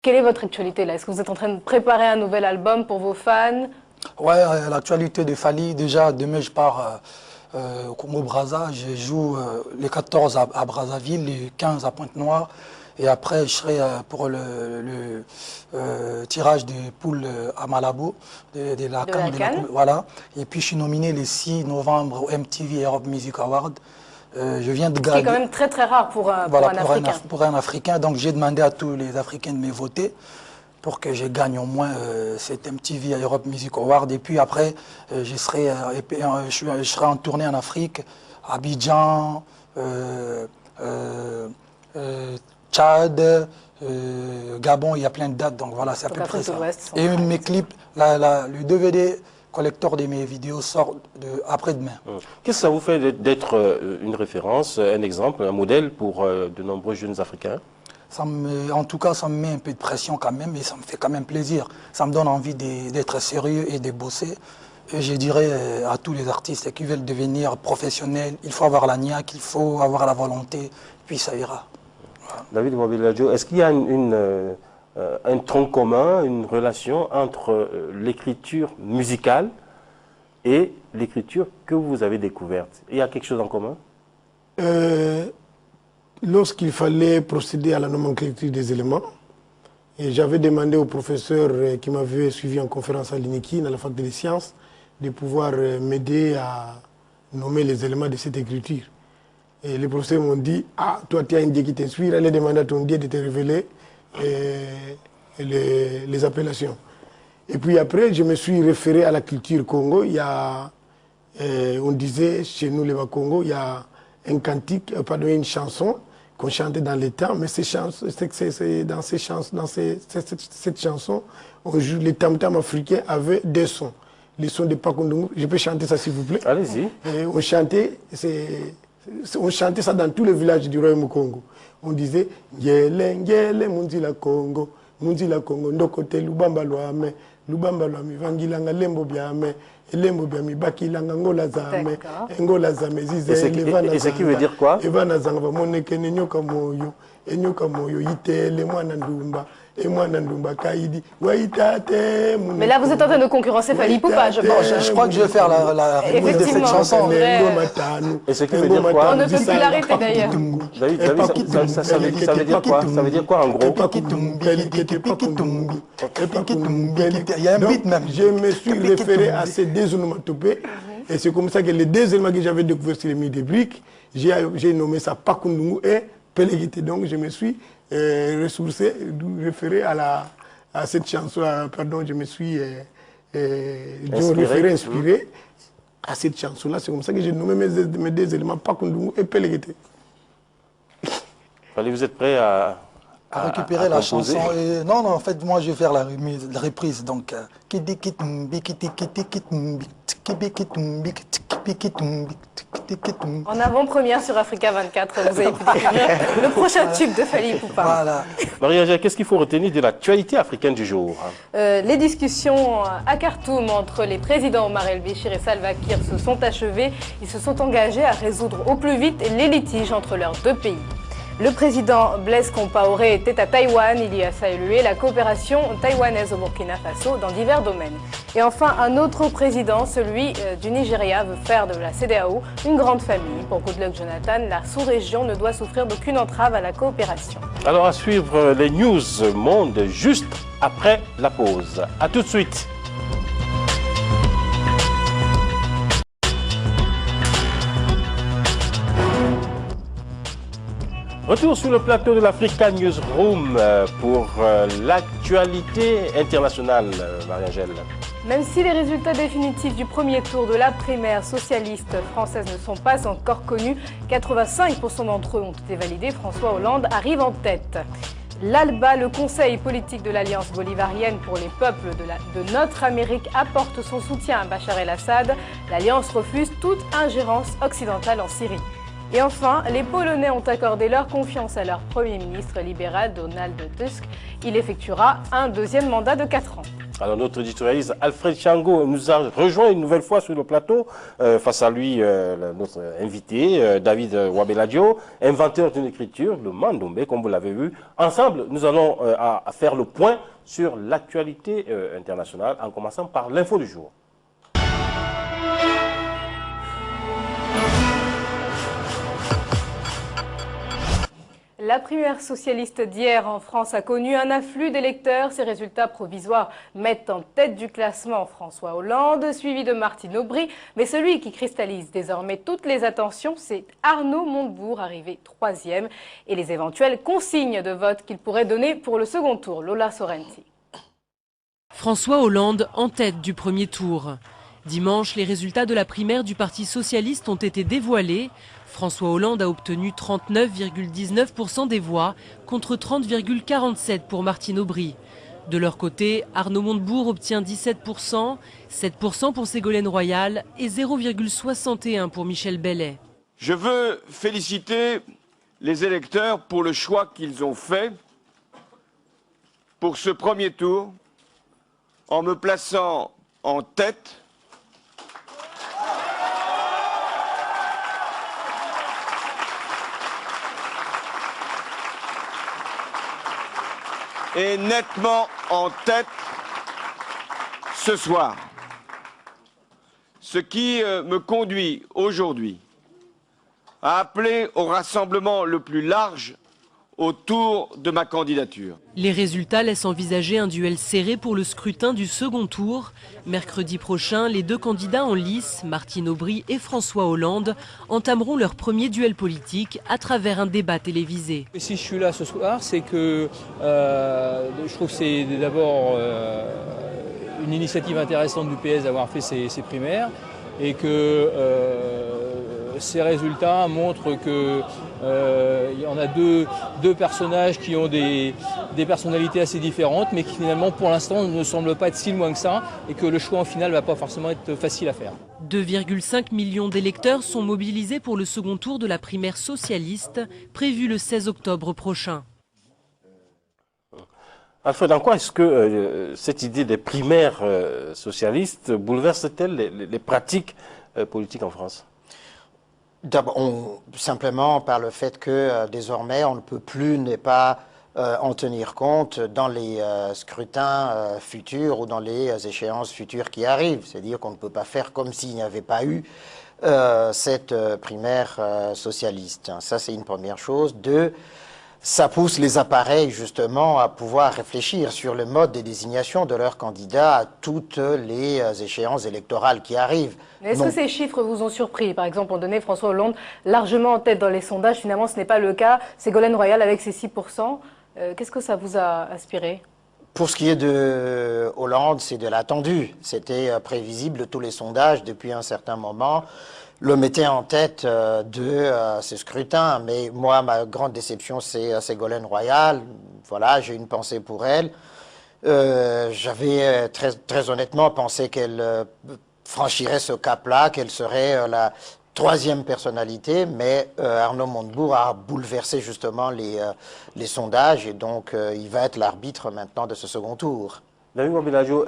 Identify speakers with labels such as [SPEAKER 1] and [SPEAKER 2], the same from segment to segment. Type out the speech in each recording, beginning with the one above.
[SPEAKER 1] Quelle est votre actualité là? Est-ce que vous êtes en train de préparer un nouvel album pour vos fans?
[SPEAKER 2] Ouais, l'actualité de Fally, déjà demain je pars au Congo-Brazza, je joue les 14 à Brazzaville, les 15 à Pointe-Noire, et après je serai pour le tirage des poules à Malabo, de la CAN, voilà. Et puis je suis nominé le 6 novembre au MTV Europe Music Award. Je viens de gagner.
[SPEAKER 1] C'est quand même très très rare pour un Africain.
[SPEAKER 2] Pour un Africain, donc j'ai demandé à tous les Africains de me voter pour que je gagne au moins cet MTV Europe Music Award. Et puis après, je serai en tournée en Afrique, Abidjan, Tchad, Gabon, il y a plein de dates, donc voilà, c'est à peu près ça. Et mes clips, le DVD collector de mes vidéos sort après-demain.
[SPEAKER 3] Qu'est-ce que ça vous fait d'être une référence, un exemple, un modèle pour de nombreux jeunes Africains?
[SPEAKER 2] En tout cas, ça me met un peu de pression quand même, et ça me fait quand même plaisir. Ça me donne envie d'être sérieux et de bosser. Et je dirais à tous les artistes qui veulent devenir professionnels, il faut avoir la niaque, il faut avoir la volonté, puis ça ira. Voilà.
[SPEAKER 3] David Mobiladjo, est-ce qu'il y a un tronc commun, une relation entre l'écriture musicale et l'écriture que vous avez découverte? Il y a quelque chose en commun?
[SPEAKER 4] Lorsqu'il fallait procéder à la nomenclature des éléments, j'avais demandé au professeur qui m'avait suivi en conférence à l'INEKI, dans la faculté des sciences, de pouvoir m'aider à nommer les éléments de cette écriture. Et les professeurs m'ont dit, ah, toi tu as un dieu qui t'inspire, allez demander à ton dieu de te révéler les appellations. Et puis après, je me suis référé à la culture Congo. Il y a, on disait chez nous, les Congo, il y a un cantique, pardon, une chanson qu'on chantait dans les temps, mais cette chanson, on joue les tam-tams africains avec des sons. Les sons de Pakundungu. Je peux chanter ça s'il vous plaît?
[SPEAKER 3] Allez-y.
[SPEAKER 4] On chantait ça dans tous les villages du Royaume Congo. On disait Ngele, Ngele, Munzila Congo, Ndokote, Lubamba Loame, Lubamba Loame, Vangilanga, Lembo Biame, Lembo Biame, Bakilanga, Ngola Zame, Ngola Zame, Zize,
[SPEAKER 3] et ce qui veut dire quoi?
[SPEAKER 4] Evana Zangva, Moneke, Nyoka Moyo, Enyoka Moyo, Ite, Le Mwanandumba. Et moi, Nandumba Kaidi, Waitate.
[SPEAKER 1] Mais là, vous êtes en train de concurrencer Fally Ipupa, je pense.
[SPEAKER 2] Je crois que je vais faire la réponse de cette chanson.
[SPEAKER 3] Et ce qui veut dire quoi?
[SPEAKER 1] On ne peut plus l'arrêter d'ailleurs.
[SPEAKER 3] David, ça veut dire quoi? Ça veut dire quoi en gros?
[SPEAKER 2] Il y a un beat même.
[SPEAKER 4] Je me suis référé à ces deux onomatopées. Et c'est comme ça que les deux éléments que j'avais découverts sur les murs de briques, j'ai nommé ça Pakundungu et Péléguité. Donc je me suis ressourcé, référé à cette chanson, pardon, je me suis inspiré à cette chanson-là. C'est comme ça que j'ai nommé mes deux éléments, Pakundungu et Péléguité.
[SPEAKER 3] Vous êtes prêt à
[SPEAKER 2] récupérer la chanson? Non, en fait, moi, je vais faire la reprise. Donc,
[SPEAKER 1] en avant-première sur Africa 24, vous avez pu découvrir le prochain tube de Fally Ipupa.
[SPEAKER 2] Voilà.
[SPEAKER 3] Marie-Angèle, qu'est-ce qu'il faut retenir de l'actualité africaine du jour?
[SPEAKER 1] Les discussions à Khartoum entre les présidents Omar el-Béchir et Salva Kiir se sont achevées. Ils se sont engagés à résoudre au plus vite les litiges entre leurs deux pays. Le président Blaise Compaoré était à Taïwan. Il y a salué la coopération taïwanaise au Burkina Faso dans divers domaines. Et enfin, un autre président, celui du Nigeria, veut faire de la CEDEAO une grande famille. Pour Goodluck Jonathan, la sous-région ne doit souffrir d'aucune entrave à la coopération.
[SPEAKER 3] Alors à suivre les news monde juste après la pause. A tout de suite. Retour sur le plateau de l'Africa Newsroom pour l'actualité internationale, Marie-Angèle.
[SPEAKER 1] Même si les résultats définitifs du premier tour de la primaire socialiste française ne sont pas encore connus, 85% d'entre eux ont été validés. François Hollande arrive en tête. L'ALBA, le Conseil politique de l'Alliance bolivarienne pour les peuples de notre Amérique, apporte son soutien à Bachar el-Assad. L'Alliance refuse toute ingérence occidentale en Syrie. Et enfin, les Polonais ont accordé leur confiance à leur Premier ministre libéral Donald Tusk. Il effectuera un deuxième mandat de 4 ans.
[SPEAKER 3] Alors notre éditorialiste Alfred Chango nous a rejoint une nouvelle fois sur le plateau. Face à lui, notre invité, David Wabeladio, inventeur d'une écriture, le Mandombe, comme vous l'avez vu. Ensemble, nous allons faire le point sur l'actualité internationale, en commençant par l'info du jour.
[SPEAKER 1] La primaire socialiste d'hier en France a connu un afflux d'électeurs. Ces résultats provisoires mettent en tête du classement François Hollande, suivi de Martine Aubry. Mais celui qui cristallise désormais toutes les attentions, c'est Arnaud Montebourg, arrivé 3e. Et les éventuelles consignes de vote qu'il pourrait donner pour le second tour. Lola Sorrenti.
[SPEAKER 5] François Hollande en tête du premier tour. Dimanche, les résultats de la primaire du Parti socialiste ont été dévoilés. François Hollande a obtenu 39,19% des voix contre 30,47% pour Martine Aubry. De leur côté, Arnaud Montebourg obtient 17%, 7% pour Ségolène Royal et 0,61% pour Michel Bellet.
[SPEAKER 6] Je veux féliciter les électeurs pour le choix qu'ils ont fait pour ce premier tour en me plaçant en tête et nettement en tête ce soir. Ce qui me conduit aujourd'hui à appeler au rassemblement le plus large autour de ma candidature.
[SPEAKER 5] Les résultats laissent envisager un duel serré pour le scrutin du second tour. Mercredi prochain, les deux candidats en lice, Martine Aubry et François Hollande, entameront leur premier duel politique à travers un débat télévisé.
[SPEAKER 7] Et si je suis là ce soir, c'est que je trouve que c'est d'abord une initiative intéressante du PS d'avoir fait ces primaires et que ces résultats montrent que il y en a deux personnages qui ont des personnalités assez différentes, mais qui finalement pour l'instant ne semblent pas être si loin que ça, et que le choix en final ne va pas forcément être facile à faire.
[SPEAKER 5] 2,5 millions d'électeurs sont mobilisés pour le second tour de la primaire socialiste, prévue le 16 octobre prochain.
[SPEAKER 3] Alfred, en quoi est-ce que cette idée des primaires socialistes bouleverse-t-elle les pratiques politiques en France ?
[SPEAKER 8] D'abord, simplement par le fait que désormais on ne peut plus ne pas en tenir compte dans les scrutins futurs ou dans les échéances futures qui arrivent. C'est-à-dire qu'on ne peut pas faire comme s'il n'y avait pas eu cette primaire socialiste. Ça, c'est une première chose. Deux, ça pousse les appareils justement à pouvoir réfléchir sur le mode de désignation de leurs candidats à toutes les échéances électorales qui arrivent.
[SPEAKER 1] Est-ce que ces chiffres vous ont surpris? Par exemple, on donnait François Hollande largement en tête dans les sondages. Finalement, ce n'est pas le cas. Ségolène Royal avec ses 6%. Qu'est-ce que ça vous a inspiré?
[SPEAKER 8] Pour ce qui est de Hollande, c'est de l'attendu. C'était prévisible, tous les sondages depuis un certain moment le mettait en tête de ce scrutin. Mais moi, ma grande déception, c'est Ségolène Royal. Voilà, j'ai une pensée pour elle. J'avais très honnêtement pensé qu'elle franchirait ce cap-là, qu'elle serait la troisième personnalité, mais Arnaud Montebourg a bouleversé justement les sondages et donc il va être l'arbitre maintenant de ce second tour.
[SPEAKER 3] David Wabeladio,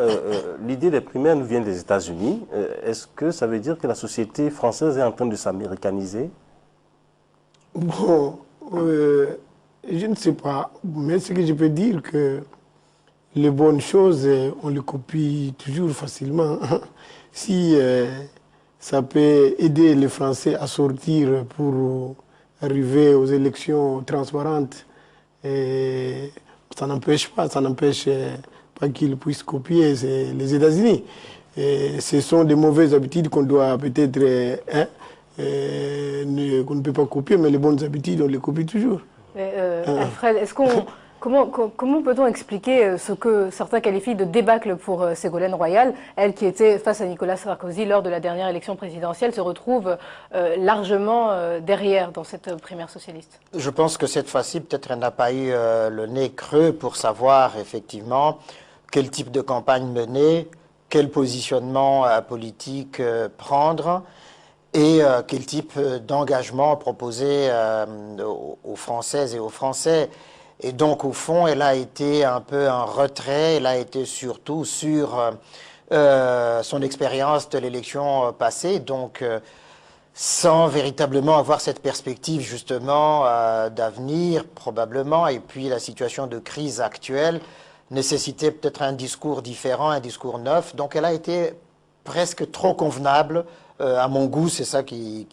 [SPEAKER 3] l'idée des primaires nous vient des États-Unis. Est-ce que ça veut dire que la société française est en train de s'américaniser?
[SPEAKER 4] Bon, je ne sais pas, mais ce que je peux dire que les bonnes choses, on les copie toujours facilement. Si ça peut aider les Français à sortir pour arriver aux élections transparentes, ça n'empêche pas, pas qu'ils puissent copier les États-Unis. Ce sont des mauvaises habitudes qu'on doit peut-être, qu'on ne peut pas copier, mais les bonnes habitudes, on les copie toujours.
[SPEAKER 1] Alfred, comment peut-on expliquer ce que certains qualifient de débâcle pour Ségolène Royal, elle qui était face à Nicolas Sarkozy lors de la dernière élection présidentielle, se retrouve largement derrière dans cette primaire socialiste?
[SPEAKER 8] Je pense que cette fois-ci, peut-être elle n'a pas eu le nez creux pour savoir effectivement quel type de campagne mener, quel positionnement politique prendre et quel type d'engagement proposer aux Françaises et aux Français. Et donc, au fond, elle a été un peu en retrait, elle a été surtout sur son expérience de l'élection passée, donc sans véritablement avoir cette perspective justement d'avenir, probablement, et puis la situation de crise actuelle nécessitait peut-être un discours différent, un discours neuf, donc elle a été presque trop convenable. À mon goût, c'est ça qui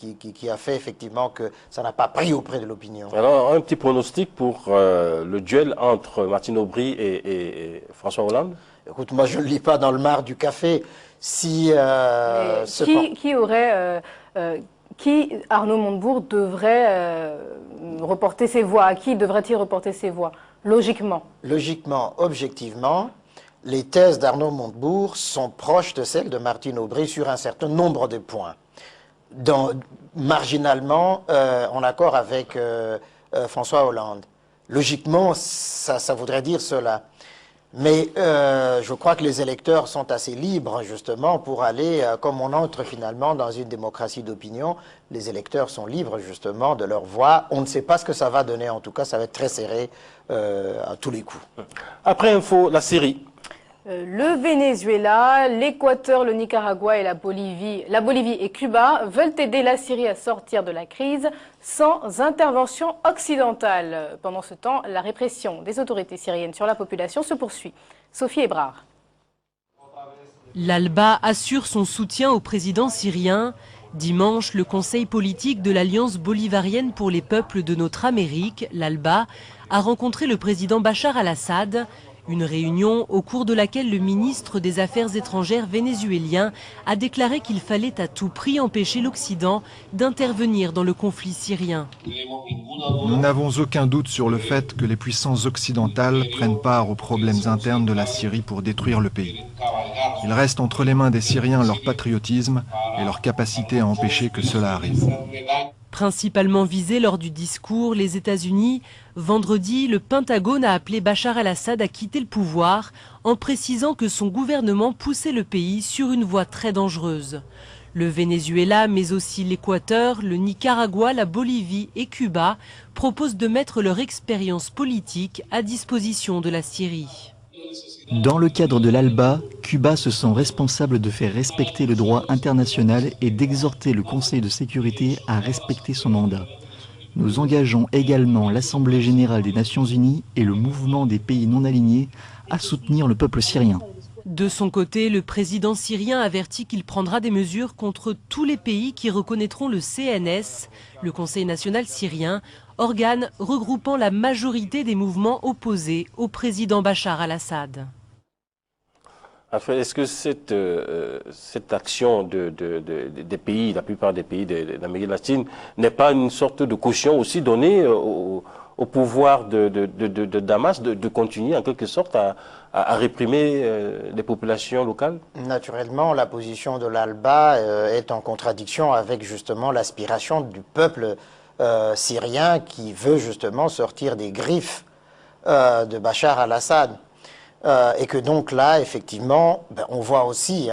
[SPEAKER 8] a fait effectivement que ça n'a pas pris auprès de l'opinion.
[SPEAKER 3] Alors, un petit pronostic pour le duel entre Martine Aubry et François Hollande?
[SPEAKER 8] Écoute, moi je ne lis pas dans le mar du café. Si
[SPEAKER 1] qui Arnaud Montebourg devrait reporter ses voix? À qui devrait-il reporter ses voix, logiquement?
[SPEAKER 8] Logiquement, objectivement, les thèses d'Arnaud Montebourg sont proches de celles de Martine Aubry sur un certain nombre de points. Marginalement, en accord avec François Hollande. Logiquement, ça voudrait dire cela. Mais je crois que les électeurs sont assez libres, justement, pour aller, comme on entre finalement dans une démocratie d'opinion, les électeurs sont libres, justement, de leur voix. On ne sait pas ce que ça va donner, en tout cas, ça va être très serré à tous les coups.
[SPEAKER 3] Après info, la Syrie.
[SPEAKER 1] Le Venezuela, l'Équateur, le Nicaragua et la Bolivie et Cuba veulent aider la Syrie à sortir de la crise sans intervention occidentale. Pendant ce temps, la répression des autorités syriennes sur la population se poursuit. Sophie Ebrard.
[SPEAKER 5] L'ALBA assure son soutien au président syrien. Dimanche, le Conseil politique de l'Alliance bolivarienne pour les peuples de notre Amérique, l'ALBA, a rencontré le président Bachar al-Assad. Une réunion au cours de laquelle le ministre des Affaires étrangères vénézuélien a déclaré qu'il fallait à tout prix empêcher l'Occident d'intervenir dans le conflit syrien.
[SPEAKER 9] Nous n'avons aucun doute sur le fait que les puissances occidentales prennent part aux problèmes internes de la Syrie pour détruire le pays. Il reste entre les mains des Syriens leur patriotisme et leur capacité à empêcher que cela arrive.
[SPEAKER 5] Principalement visé lors du discours, les États-Unis, vendredi, le Pentagone a appelé Bachar al-Assad à quitter le pouvoir en précisant que son gouvernement poussait le pays sur une voie très dangereuse. Le Venezuela, mais aussi l'Équateur, le Nicaragua, la Bolivie et Cuba proposent de mettre leur expérience politique à disposition de la Syrie.
[SPEAKER 10] Dans le cadre de l'ALBA, Cuba se sent responsable de faire respecter le droit international et d'exhorter le Conseil de sécurité à respecter son mandat. Nous engageons également l'Assemblée générale des Nations unies et le mouvement des pays non alignés à soutenir le peuple syrien.
[SPEAKER 5] De son côté, le président syrien avertit qu'il prendra des mesures contre tous les pays qui reconnaîtront le CNS, le Conseil national syrien, organe regroupant la majorité des mouvements opposés au président Bachar al-Assad.
[SPEAKER 3] Est-ce que cette action des pays, la plupart des pays d'Amérique latine, n'est pas une sorte de caution aussi donnée au pouvoir de Damas de continuer en quelque sorte à réprimer les populations locales?
[SPEAKER 8] Naturellement, la position de l'ALBA est en contradiction avec justement l'aspiration du peuple syrien qui veut justement sortir des griffes de Bachar al-Assad. Et que donc là, effectivement, on voit aussi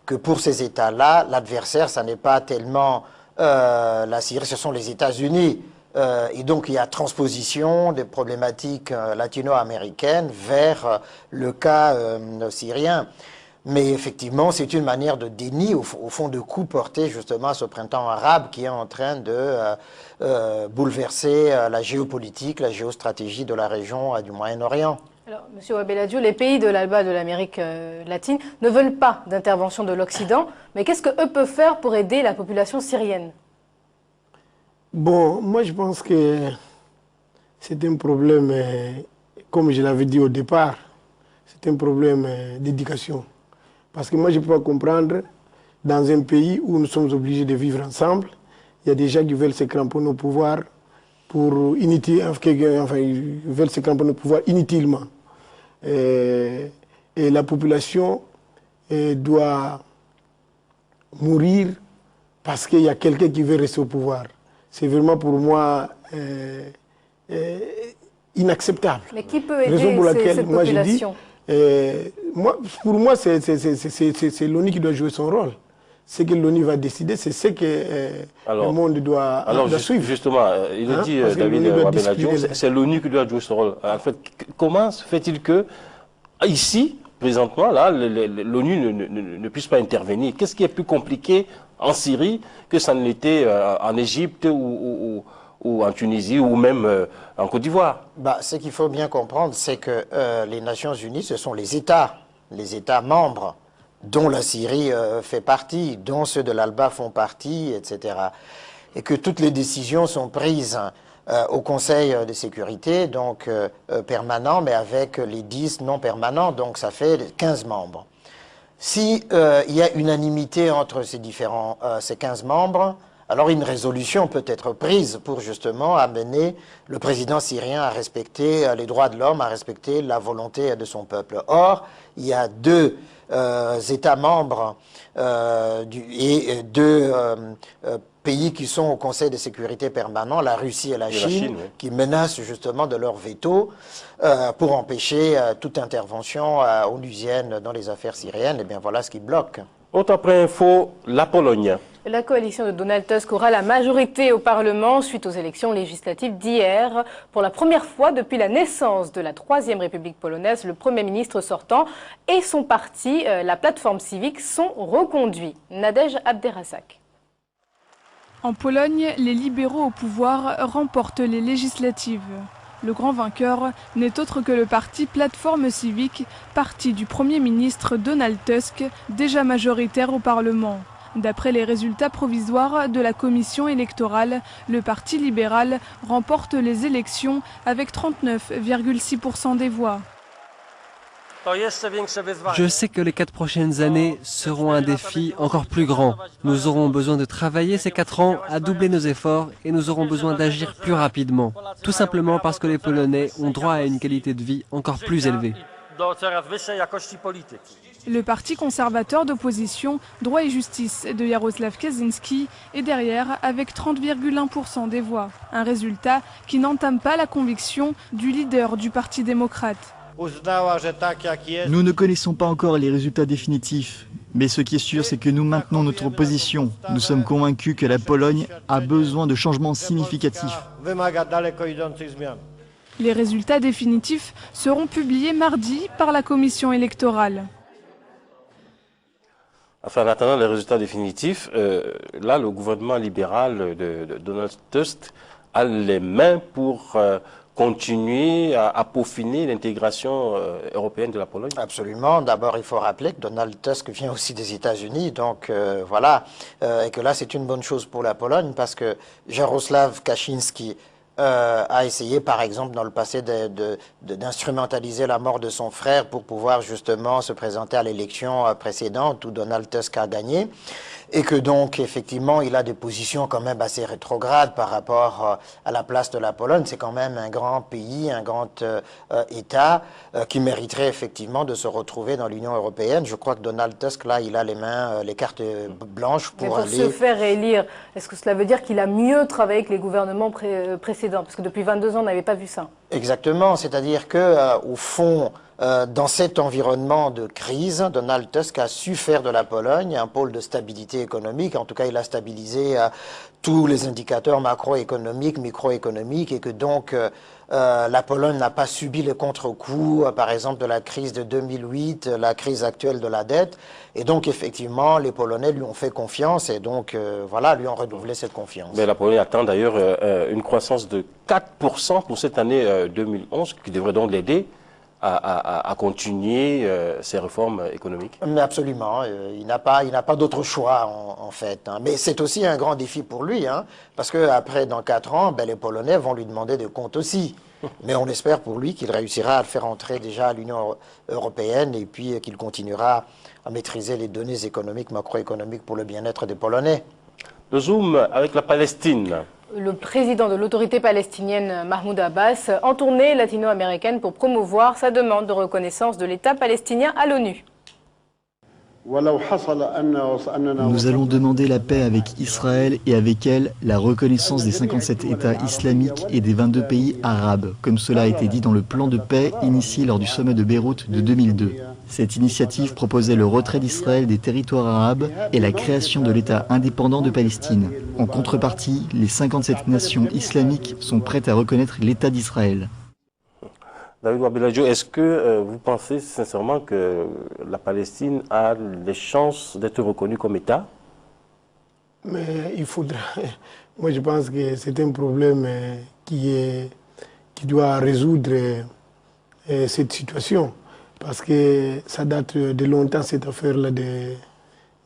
[SPEAKER 8] que pour ces États-là, l'adversaire, ça n'est pas tellement la Syrie, ce sont les États-Unis. Et donc il y a transposition des problématiques latino-américaines vers le cas syrien. Mais effectivement, c'est une manière de déni, au fond, de coup porté justement à ce printemps arabe qui est en train de bouleverser la géopolitique, la géostratégie de la région du Moyen-Orient.
[SPEAKER 1] Alors, M. Ouabeladio, les pays de l'ALBA de l'Amérique latine ne veulent pas d'intervention de l'Occident, mais qu'est-ce qu'eux peuvent faire pour aider la population syrienne?
[SPEAKER 4] Bon, moi je pense que c'est un problème, comme je l'avais dit au départ, c'est un problème d'éducation. Parce que moi je ne peux pas comprendre, dans un pays où nous sommes obligés de vivre ensemble, il y a des gens qui veulent se cramponner au pouvoir pour ils veulent se cramponner au pouvoir inutilement. Et la population doit mourir parce qu'il y a quelqu'un qui veut rester au pouvoir. C'est vraiment pour moi inacceptable.
[SPEAKER 1] Mais qui peut aider cette population?
[SPEAKER 4] Pour moi, c'est l'ONU qui doit jouer son rôle. ce que l'ONU va décider, c'est ce que le monde doit suivre.
[SPEAKER 3] Justement, il le dit David Wabena-Diop, c'est l'ONU qui doit jouer ce rôle. En fait, comment se fait-il que, ici, présentement, là, l'ONU ne puisse pas intervenir? Qu'est-ce qui est plus compliqué en Syrie que ça ne l'était en Égypte ou en Tunisie ou même en Côte d'Ivoire?
[SPEAKER 8] Ce qu'il faut bien comprendre, c'est que les Nations Unies, ce sont les États membres, dont la Syrie fait partie, dont ceux de l'Alba font partie, etc. Et que toutes les décisions sont prises au Conseil de sécurité, donc permanent, mais avec les 10 non permanents, donc ça fait 15 membres. Si il y a unanimité entre ces 15 membres, alors une résolution peut être prise pour justement amener le président syrien à respecter les droits de l'homme, à respecter la volonté de son peuple. Or, il y a deux États membres et deux pays qui sont au Conseil de sécurité permanent, la Russie et la Chine, oui, qui menacent justement de leur veto pour empêcher toute intervention onusienne dans les affaires syriennes. Et bien voilà ce qui bloque.
[SPEAKER 3] Autre après info, la Pologne.
[SPEAKER 1] La coalition de Donald Tusk aura la majorité au Parlement suite aux élections législatives d'hier. Pour la première fois depuis la naissance de la Troisième République polonaise, le Premier ministre sortant et son parti, la plateforme civique, sont reconduits. Nadège Abderrazak.
[SPEAKER 11] En Pologne, les libéraux au pouvoir remportent les législatives. Le grand vainqueur n'est autre que le parti Plateforme Civique, parti du Premier ministre Donald Tusk, déjà majoritaire au Parlement. D'après les résultats provisoires de la commission électorale, le Parti libéral remporte les élections avec 39,6% des voix.
[SPEAKER 12] Je sais que les 4 prochaines années seront un défi encore plus grand. Nous aurons besoin de travailler ces 4 ans à doubler nos efforts et nous aurons besoin d'agir plus rapidement. Tout simplement parce que les Polonais ont droit à une qualité de vie encore plus élevée.
[SPEAKER 11] Le parti conservateur d'opposition Droit et Justice de Jarosław Kaczyński est derrière avec 30,1% des voix. Un résultat qui n'entame pas la conviction du leader du Parti démocrate.
[SPEAKER 10] Nous ne connaissons pas encore les résultats définitifs, mais ce qui est sûr, c'est que nous maintenons notre position. Nous sommes convaincus que la Pologne a besoin de changements significatifs.
[SPEAKER 11] Les résultats définitifs seront publiés mardi par la commission électorale.
[SPEAKER 3] Enfin, en attendant les résultats définitifs, là, le gouvernement libéral de Donald Tusk a les mains pour continuer à peaufiner l'intégration européenne de la Pologne.
[SPEAKER 8] Absolument. D'abord, il faut rappeler que Donald Tusk vient aussi des États-Unis, donc voilà, et que là, c'est une bonne chose pour la Pologne parce que Jarosław Kaczyński a essayé, par exemple, dans le passé, d'instrumentaliser la mort de son frère pour pouvoir justement se présenter à l'élection précédente où Donald Tusk a gagné. Et que donc, effectivement, il a des positions quand même assez rétrogrades par rapport à la place de la Pologne. C'est quand même un grand pays, un grand État qui mériterait effectivement de se retrouver dans l'Union européenne. Je crois que Donald Tusk, là, il a les mains, les cartes blanches pour aller...
[SPEAKER 1] se faire élire, est-ce que cela veut dire qu'il a mieux travaillé que les gouvernements précédents? Parce que depuis 22 ans, on n'avait pas vu ça.
[SPEAKER 8] Exactement, c'est-à-dire que au fond... dans cet environnement de crise, Donald Tusk a su faire de la Pologne un pôle de stabilité économique. En tout cas, il a stabilisé tous les indicateurs macroéconomiques, microéconomiques, et que donc la Pologne n'a pas subi les contre-coups, par exemple, de la crise de 2008, la crise actuelle de la dette. Et donc, effectivement, les Polonais lui ont fait confiance et donc, voilà, lui ont renouvelé cette confiance.
[SPEAKER 3] Mais la Pologne attend d'ailleurs une croissance de 4% pour cette année 2011, qui devrait donc l'aider à continuer ces réformes économiques.
[SPEAKER 8] Mais absolument, il n'a pas d'autre choix en fait. Hein. Mais c'est aussi un grand défi pour lui, hein, parce qu'après, dans 4 ans, les Polonais vont lui demander des comptes aussi. Mais on espère pour lui qu'il réussira à le faire entrer déjà à l'Union européenne et puis qu'il continuera à maîtriser les données économiques, macroéconomiques pour le bien-être des Polonais.
[SPEAKER 3] Le zoom avec la Palestine.
[SPEAKER 1] Le président de l'autorité palestinienne Mahmoud Abbas en tournée latino-américaine pour promouvoir sa demande de reconnaissance de l'État palestinien à l'ONU.
[SPEAKER 10] Nous allons demander la paix avec Israël et avec elle la reconnaissance des 57 États islamiques et des 22 pays arabes, comme cela a été dit dans le plan de paix initié lors du sommet de Beyrouth de 2002. Cette initiative proposait le retrait d'Israël des territoires arabes et la création de l'État indépendant de Palestine. En contrepartie, les 57 nations islamiques sont prêtes à reconnaître l'État d'Israël.
[SPEAKER 3] David Wabeladjo, est-ce que vous pensez sincèrement que la Palestine a les chances d'être reconnue comme État?
[SPEAKER 4] Mais il faudra... Moi, je pense que c'est un problème qui doit résoudre cette situation. Parce que ça date de longtemps, cette affaire-là de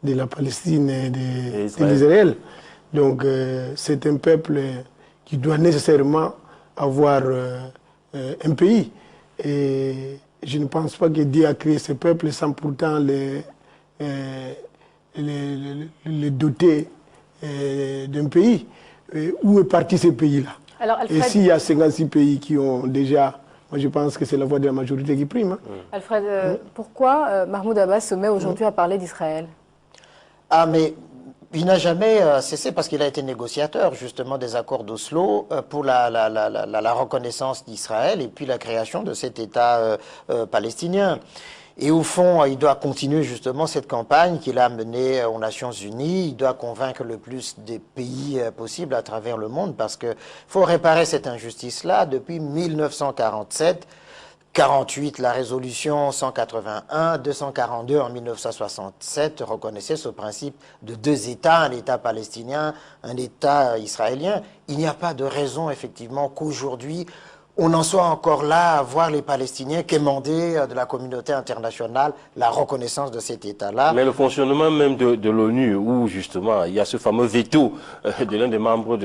[SPEAKER 4] la Palestine et de l'Israël. Donc, c'est un peuple qui doit nécessairement avoir un pays. Et je ne pense pas que Dieu a créé ce peuple sans pourtant les doter d'un pays. Où est parti ce pays-là? Et s'il y a 56 pays qui ont déjà... Moi, je pense que c'est la voix de la majorité qui prime. Hein.
[SPEAKER 1] Alfred, pourquoi Mahmoud Abbas se met aujourd'hui à parler d'Israël?
[SPEAKER 8] Ah, mais il n'a jamais cessé, parce qu'il a été négociateur justement des accords d'Oslo pour la reconnaissance d'Israël et puis la création de cet État palestinien. Et au fond, il doit continuer justement cette campagne qu'il a menée aux Nations Unies. Il doit convaincre le plus de pays possible à travers le monde, parce qu'il faut réparer cette injustice-là. Depuis 1947, 48, la résolution 181, 242 en 1967 reconnaissait ce principe de deux États, un État palestinien, un État israélien. Il n'y a pas de raison effectivement qu'aujourd'hui on en soit encore là à voir les Palestiniens quémander de la communauté internationale la reconnaissance de cet État-là.
[SPEAKER 3] Mais le fonctionnement même de l'ONU, où justement il y a ce fameux veto de l'un des membres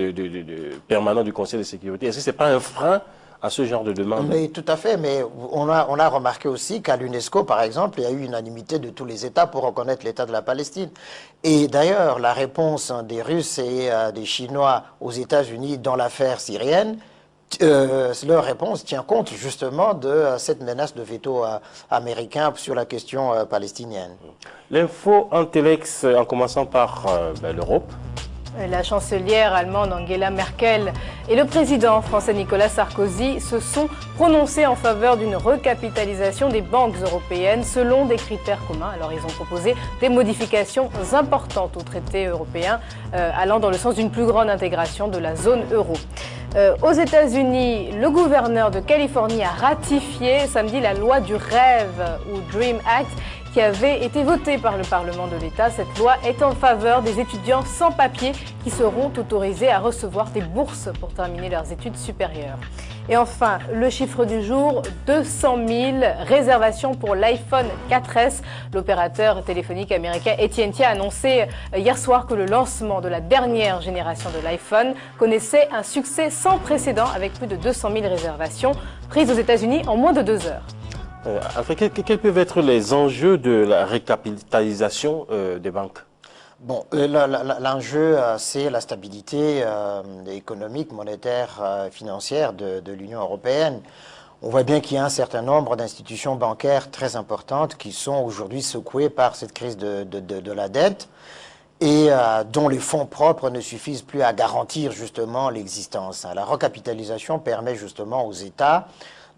[SPEAKER 3] permanents du Conseil de sécurité, est-ce que ce n'est pas un frein à ce genre de demande?
[SPEAKER 8] Mais tout à fait, mais on a remarqué aussi qu'à l'UNESCO, par exemple, il y a eu unanimité de tous les États pour reconnaître l'État de la Palestine. Et d'ailleurs, la réponse des Russes et des Chinois aux États-Unis dans l'affaire syrienne, leur réponse tient compte justement de cette menace de veto américain sur la question palestinienne.
[SPEAKER 3] L'info en Telex, en commençant par l'Europe.
[SPEAKER 1] La chancelière allemande Angela Merkel et le président français Nicolas Sarkozy se sont prononcés en faveur d'une recapitalisation des banques européennes selon des critères communs. Alors ils ont proposé des modifications importantes au traité européen allant dans le sens d'une plus grande intégration de la zone euro. Aux États-Unis, le gouverneur de Californie a ratifié samedi la loi du rêve ou Dream Act qui avait été votée par le Parlement de l'État. Cette loi est en faveur des étudiants sans papier qui seront autorisés à recevoir des bourses pour terminer leurs études supérieures. Et enfin, le chiffre du jour, 200 000 réservations pour l'iPhone 4S. L'opérateur téléphonique américain AT&T a annoncé hier soir que le lancement de la dernière génération de l'iPhone connaissait un succès sans précédent avec plus de 200 000 réservations prises aux États-Unis en moins de 2 heures.
[SPEAKER 3] Quels peuvent être les enjeux de la recapitalisation des banques?
[SPEAKER 8] Bon, l'enjeu, c'est la stabilité économique, monétaire, financière de l'Union européenne. On voit bien qu'il y a un certain nombre d'institutions bancaires très importantes qui sont aujourd'hui secouées par cette crise de la dette et dont les fonds propres ne suffisent plus à garantir justement l'existence. La recapitalisation permet justement aux États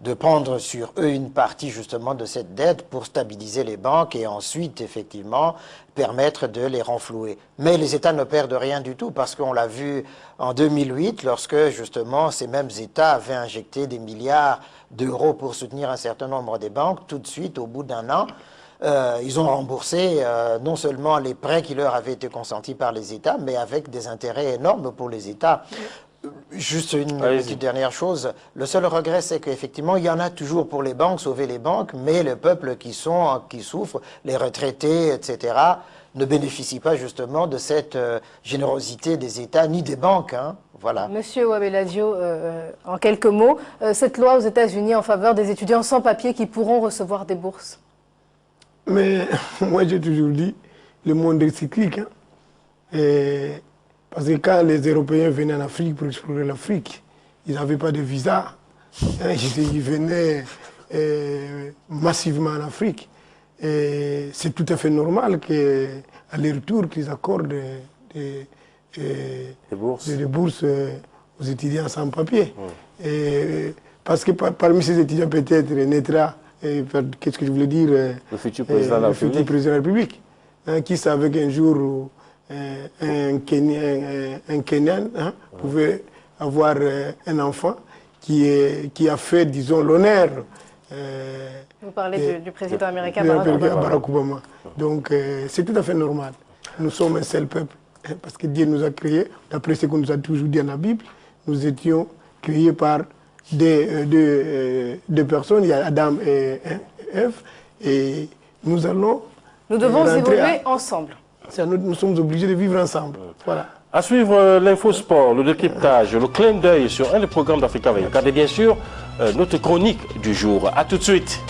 [SPEAKER 8] de prendre sur eux une partie justement de cette dette pour stabiliser les banques et ensuite effectivement permettre de les renflouer. Mais les États ne perdent rien du tout parce qu'on l'a vu en 2008 lorsque justement ces mêmes États avaient injecté des milliards d'euros pour soutenir un certain nombre des banques. Tout de suite, au bout d'un an, ils ont remboursé non seulement les prêts qui leur avaient été consentis par les États, mais avec des intérêts énormes pour les États. Juste une petite dernière chose. Le seul regret, c'est qu'effectivement, il y en a toujours pour les banques, sauver les banques, mais le peuple qui souffre, les retraités, etc., ne bénéficient pas justement de cette générosité des États ni des banques. Hein. Voilà.
[SPEAKER 1] Monsieur Wabeladjo, en quelques mots, cette loi aux États-Unis en faveur des étudiants sans papier qui pourront recevoir des bourses.
[SPEAKER 4] Mais moi, j'ai toujours dit, le monde est cyclique. Hein. Parce que quand les Européens venaient en Afrique pour explorer l'Afrique, ils n'avaient pas de visa. Ils venaient massivement en Afrique. Et c'est tout à fait normal qu'à leur retour, qu'ils accordent des bourses aux étudiants sans papier. Et, parce que parmi ces étudiants, peut-être, naîtra, qu'est-ce que je voulais dire,
[SPEAKER 3] le futur président de
[SPEAKER 4] la République. Qui savait qu'un jour, un Kenyan pouvait avoir un enfant qui a fait, disons, l'honneur.
[SPEAKER 1] Vous parlez du président américain
[SPEAKER 4] Barack Obama. Donc, c'est tout à fait normal. Nous sommes un seul peuple, parce que Dieu nous a créés, d'après ce qu'on nous a toujours dit dans la Bible, nous étions créés par deux personnes, il y a Adam et Ève, et nous
[SPEAKER 1] devons évoluer ensemble.
[SPEAKER 4] Nous sommes obligés de vivre ensemble. Voilà.
[SPEAKER 3] À suivre l'infosport, le décryptage, le clin d'œil sur un des programmes d'Africa 24 et bien sûr notre chronique du jour. A tout de suite.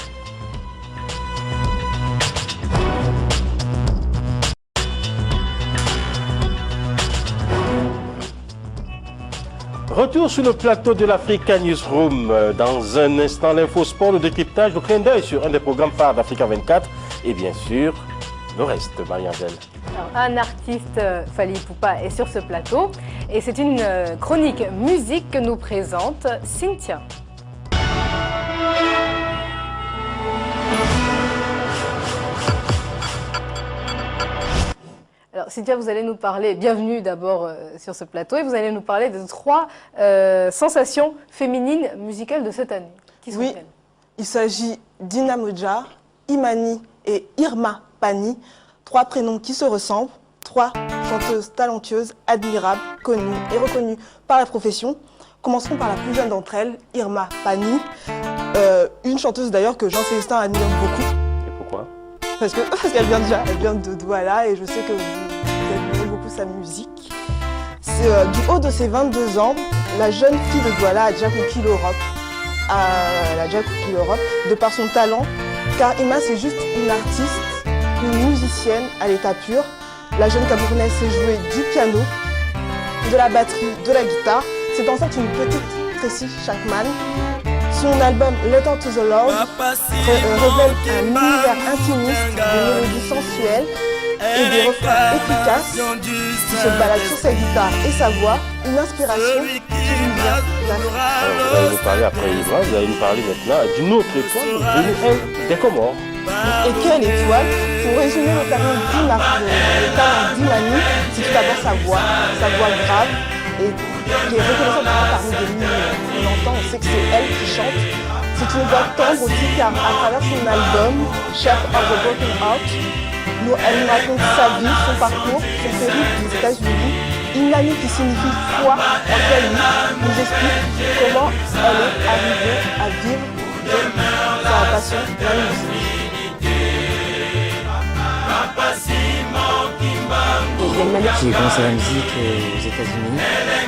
[SPEAKER 3] Retour sur le plateau de l'Africa Newsroom. Dans un instant, l'infosport, le décryptage, le clin d'œil sur un des programmes phares d'Africa 24 et bien sûr le reste, Marie-Angèle.
[SPEAKER 1] Un artiste, Fally Ipupa, est sur ce plateau et c'est une chronique musique que nous présente Cynthia. Alors Cynthia, vous allez nous parler, bienvenue d'abord sur ce plateau, et vous allez nous parler de 3 sensations féminines musicales de cette année. Qui sont-elles?
[SPEAKER 13] Oui, il s'agit d'Ina Modja, Imani et Irma Pani, 3 prénoms qui se ressemblent, 3 chanteuses talentueuses, admirables, connues et reconnues par la profession. Commencerons par la plus jeune d'entre elles, Irma Pani, une chanteuse d'ailleurs que Jean-Célestin admire beaucoup.
[SPEAKER 3] Et pourquoi?
[SPEAKER 13] Parce qu'elle vient de Douala et je sais que vous admirez beaucoup sa musique. Du haut de ses 22 ans, la jeune fille de Douala a déjà conquis l'Europe. De par son talent, car Irma c'est juste une artiste, une musicienne à l'état pur. La jeune Camerounaise sait jouer du piano, de la batterie, de la guitare. C'est en fait une petite Tracy Chapman. Son album Letter to the Lord révèle un univers intimiste, des mélodies sensuelles et des refrains efficaces qui se baladent sur sa guitare et sa voix, une inspiration qui lui vient d'Afrique.
[SPEAKER 3] Vous allez nous parler après Irma, vous allez nous parler maintenant d'une autre étoile, des Comores.
[SPEAKER 13] Et quelle étoile? Pour résumer le talent d'Imani, c'est tout d'abord sa voix grave et qui est reconnaissable parmi des milliers. On entend, on sait que c'est elle qui chante. C'est une voix tendre aussi car à travers son album Shape of the Broken Heart, elle nous raconte sa vie, son parcours, son périple des États-Unis. Imani qui signifie foi en Swahili nous explique comment elle est arrivée à vivre de sa passion, la musique.
[SPEAKER 14] J'ai commencé la musique aux États-Unis,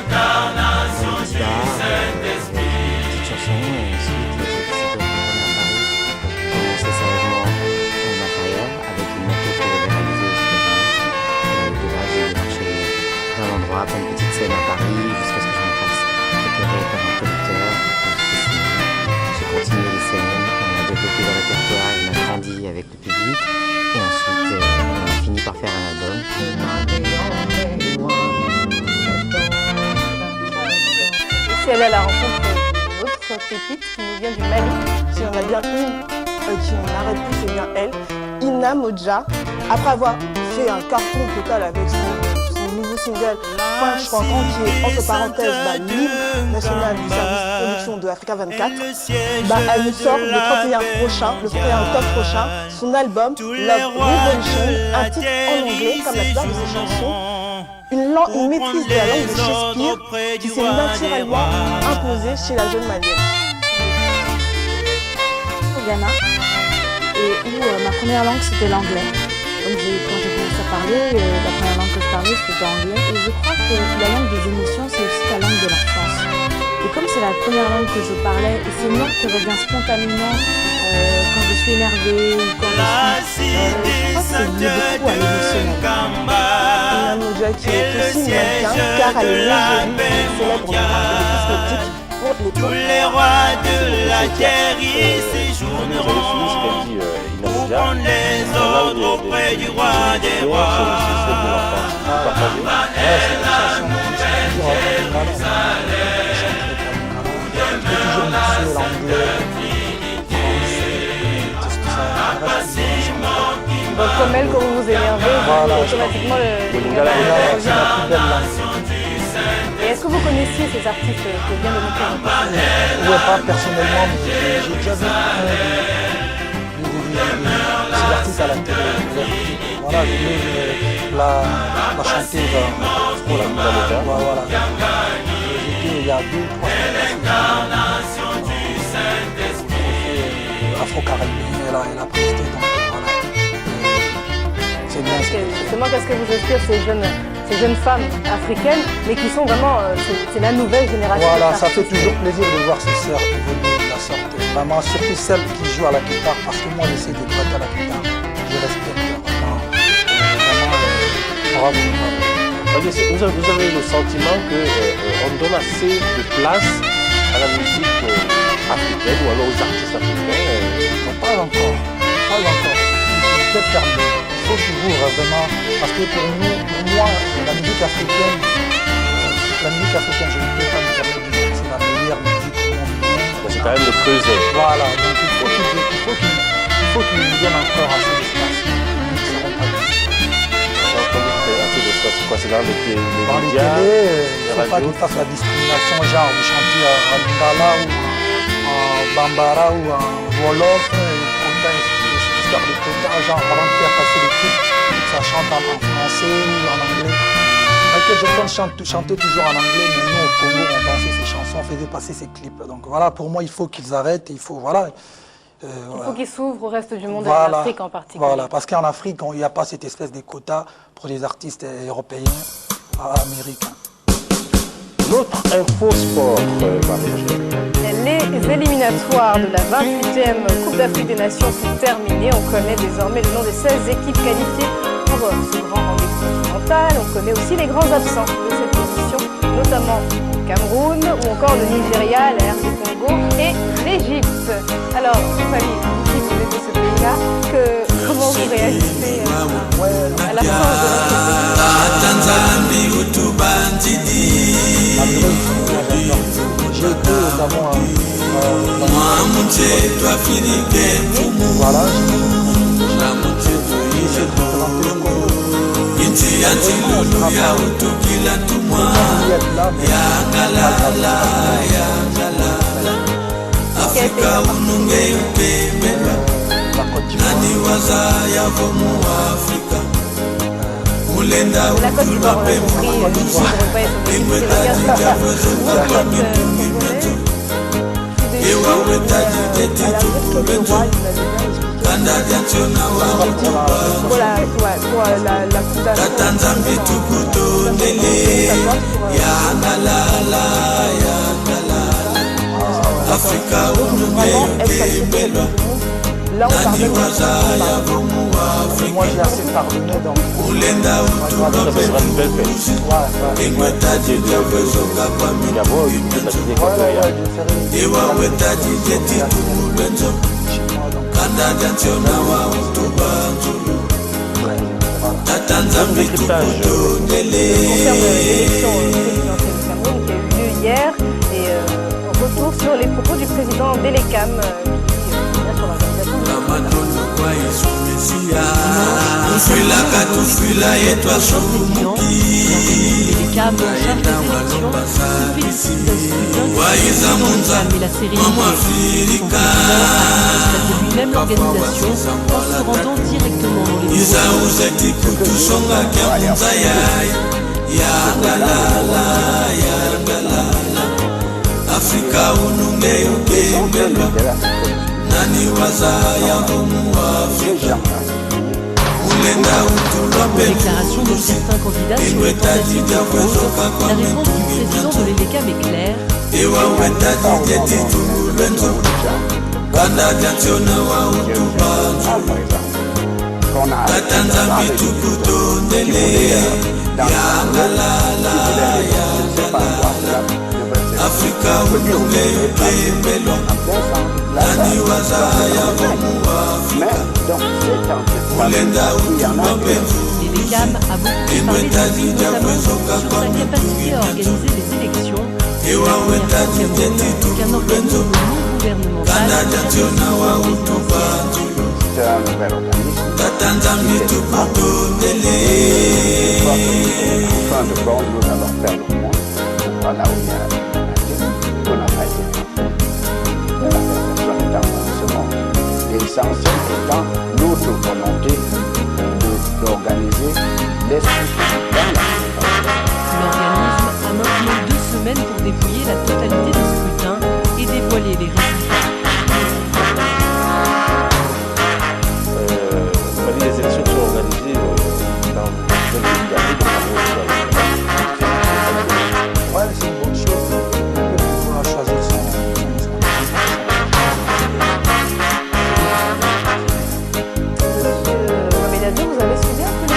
[SPEAKER 14] dans les petits bars, petites chansons, et ensuite j'ai décidé de revenir à Paris pour commencer sérieusement ma carrière avec une maquette que j'avais réalisée aux États-Unis. Et de là, j'ai marché d'un endroit pour une petite scène à Paris jusqu'à ce que je me fasse repérer par un producteur. J'ai continué les scènes, on a développé le répertoire et on a grandi avec le public. Et ensuite, on a fini par faire un album.
[SPEAKER 1] Si elle est à la rencontre d'une autre pépite qui nous vient du Mali.
[SPEAKER 13] Si on a bien une qui n'arrête plus, c'est bien elle, Ina Modja. Après avoir fait un carton total avec son nouveau single French Cancan, qui est entre parenthèses l'hymne national du service production de Africa 24, elle nous sort le 31 octobre prochain son album Love Revolution, un titre en anglais comme la plupart de ses chansons. Une maîtrise de la langue de Shakespeare qui s'est naturellement imposée chez la jeune malienne.
[SPEAKER 15] Au Ghana, et où ma première langue c'était l'anglais. Donc quand j'ai commencé à parler, la première langue que je parlais c'était anglais. Et je crois que la langue des émotions c'est aussi la langue de l'enfance. Et comme c'est la première langue que je parlais, et c'est moi qui revient spontanément quand je suis énervée ou quand je crois que c'est lié beaucoup à l'émotionnel.
[SPEAKER 13] Ina Modja qui est aussi mannequin car elle est l'égérie célèbre marque de cosmétiques pour les
[SPEAKER 16] tous les rois de la terre y séjourneront pour prendre les
[SPEAKER 3] des sur le système de l'enfance. Vous partagez?
[SPEAKER 2] Ouais, c'est des chansons qui sont toujours toujours mixer l'anglais,
[SPEAKER 1] Donc comme elle, quand vous vous énervez,
[SPEAKER 2] voilà,
[SPEAKER 1] automatiquement le
[SPEAKER 2] lingala c'est la plus belle langue.
[SPEAKER 1] Et est-ce que vous connaissiez ces artistes que vient de nous présenter?
[SPEAKER 2] Ouais, pas personnellement, mais j'ai déjà vu ces artistes à la télé. Voilà, j'ai vu la chanteuse voilà. J'étais il y a 2 ou 3 semaines. Afro-Caribéen, elle a presté, donc voilà. C'est bien.
[SPEAKER 1] Justement, qu'est-ce que vous inspire ces jeunes femmes africaines, mais qui sont vraiment, c'est la nouvelle génération.
[SPEAKER 2] Voilà, ça fait toujours plaisir de voir ces sœurs évoluer de la sorte. Vraiment, surtout celles qui jouent à la guitare, parce que moi j'essaie de gratter à la guitare. Je respecte vraiment, bravo.
[SPEAKER 3] Vous avez le sentiment qu'on donne assez de place à la musique africaine ou alors aux artistes africains?
[SPEAKER 2] Non, pas encore. Il peut faire mieux. Il faut toujours vraiment, parce que pour moi, la musique africaine, je ne peux pas me permettre de dire que c'est la meilleure musique au monde.
[SPEAKER 3] C'est quand même le creuset.
[SPEAKER 2] Voilà, donc il faut qu'il nous donne encore assez d'espace. Nous ne serons pas déçus.
[SPEAKER 3] Assez d'espace, c'est quoi? C'est dans les médias?
[SPEAKER 2] Dans les télés, il ne faut pas qu'ils fassent la discrimination, genre de chanter en lingala ou en bambara ou en wolof, histoire de quota, genre avant de faire passer les clips, ça chante en français ou en anglais. Michael Jackson chantait toujours en anglais, mais nous au Congo on dansait ses chansons, on faisait passer ses clips. Donc voilà, pour moi il faut qu'ils arrêtent, il faut voilà.
[SPEAKER 1] Il faut qu'ils s'ouvrent au reste du monde, à l'Afrique en particulier.
[SPEAKER 2] Voilà, parce qu'en Afrique, il n'y a pas cette espèce de quota pour les artistes européens, américains.
[SPEAKER 3] Notre info sport,
[SPEAKER 1] Les éliminatoires de la 28e Coupe d'Afrique des Nations sont terminées. On connaît désormais le nom des 16 équipes qualifiées pour ce grand rendez-vous continental. On connaît aussi les grands absents de cette édition, notamment le Cameroun ou encore le Nigeria, la RD Congo et l'Égypte. Alors, Fally, si vous êtes de ce pays-là, comment vous réagissez à l'absence de
[SPEAKER 2] J'ai été notamment voilà, j'ai représenté le Congo.
[SPEAKER 1] La Côte d'Ivoire aurait compris,
[SPEAKER 2] Là, on pardonne. Moi, j'ai assez pardonné, donc.
[SPEAKER 3] Ça sera une belle
[SPEAKER 1] hier et retour sur les propos du président Delekam sur l'organisation
[SPEAKER 5] lui-même l'organisation en se rendant directement dans déclaration de certains candidats sur les tentatives de fraude, la réponse du président de l'EDECAM est claire. L'EDECAM a beaucoup parlé de lui, notamment sur sa capacité à organiser les élections. C'est la première fois qu'un organisme non gouvernemental
[SPEAKER 16] C'est un nouvel organisme afin de compte, nous allons faire le point. Voilà où il y a qu'on n'a pas été fait. La personne est en ce monde. L'essentiel étant notre volonté d'organiser les structures dans la
[SPEAKER 5] L'organisme a maintenant 2 semaines pour déployer la totalité des scrutins et dévoiler les résultats.
[SPEAKER 3] Les élections sont organisées dans le
[SPEAKER 2] Ouais, c'est une bonne chose. De pouvoir choisir son
[SPEAKER 1] Mohamed Adjo, vous avez suivi un peu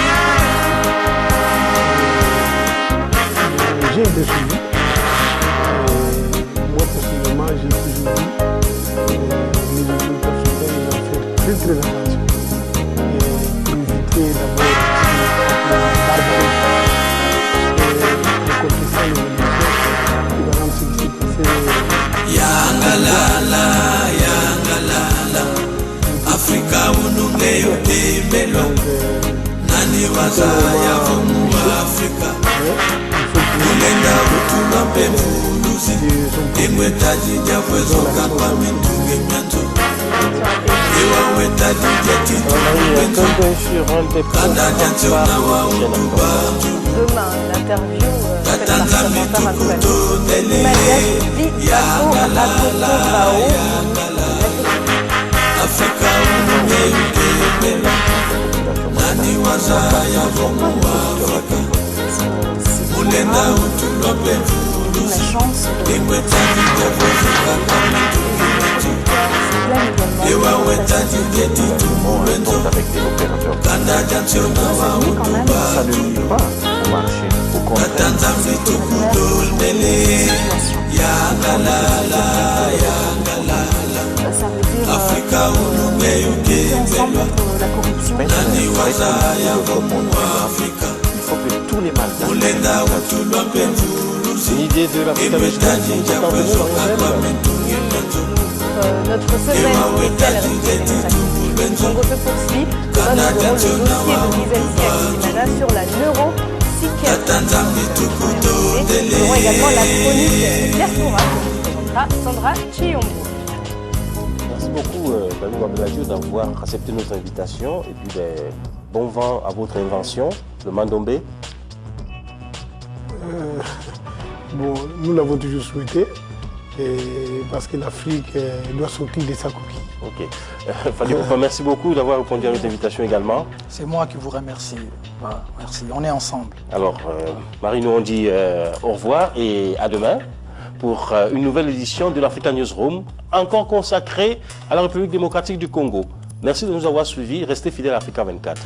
[SPEAKER 4] J'ai été suivi. Moi, personnellement, j'ai toujours dit les résultats africains, ils vont faire très très attention. Pour éviter d'abord la barbarie. Le contestant les élections, qui va rendre ce qui s'est passé.
[SPEAKER 17] Yangalala, yangalala, Afrika unungeyo temelo, nani wazaya vomu Afrika, ulenga utuma pemuluzi, imwetaji jafwezo kapa mintunge myanzo, iwa wetaji jeti mwenzo, kada jancho na wa utuba.
[SPEAKER 1] demain l'interview
[SPEAKER 16] Ça ne nuit pas au marché. Au contraire.
[SPEAKER 17] Africa
[SPEAKER 15] ensemble contre la corruption.
[SPEAKER 16] Il faut que tous les Malgaches.
[SPEAKER 3] L'idée de l'Afrique
[SPEAKER 1] notre semaine spéciale Congo se poursuit. Demain, nous aurons le dossier de Giselsi Akimana sur la neuropsychiatrie. Nous aurons également la chronique Diaspora que nous présentera Sandra Chiombo.
[SPEAKER 3] Merci beaucoup, Bamou Abdeladjo, d'avoir accepté notre invitation. Et puis, bon vent à votre invention, le mandombé.
[SPEAKER 4] Bon, nous l'avons toujours souhaité. Parce que l'Afrique doit sortir de sa coquille.
[SPEAKER 3] Ok. Fadi Poupa, merci beaucoup d'avoir répondu à notre invitation également.
[SPEAKER 2] C'est moi qui vous remercie. Voilà, merci, on est ensemble.
[SPEAKER 3] Alors, Marie, nous on dit au revoir et à demain pour une nouvelle édition de l'Africa Newsroom, encore consacrée à la République démocratique du Congo. Merci de nous avoir suivis. Restez fidèles à Africa 24.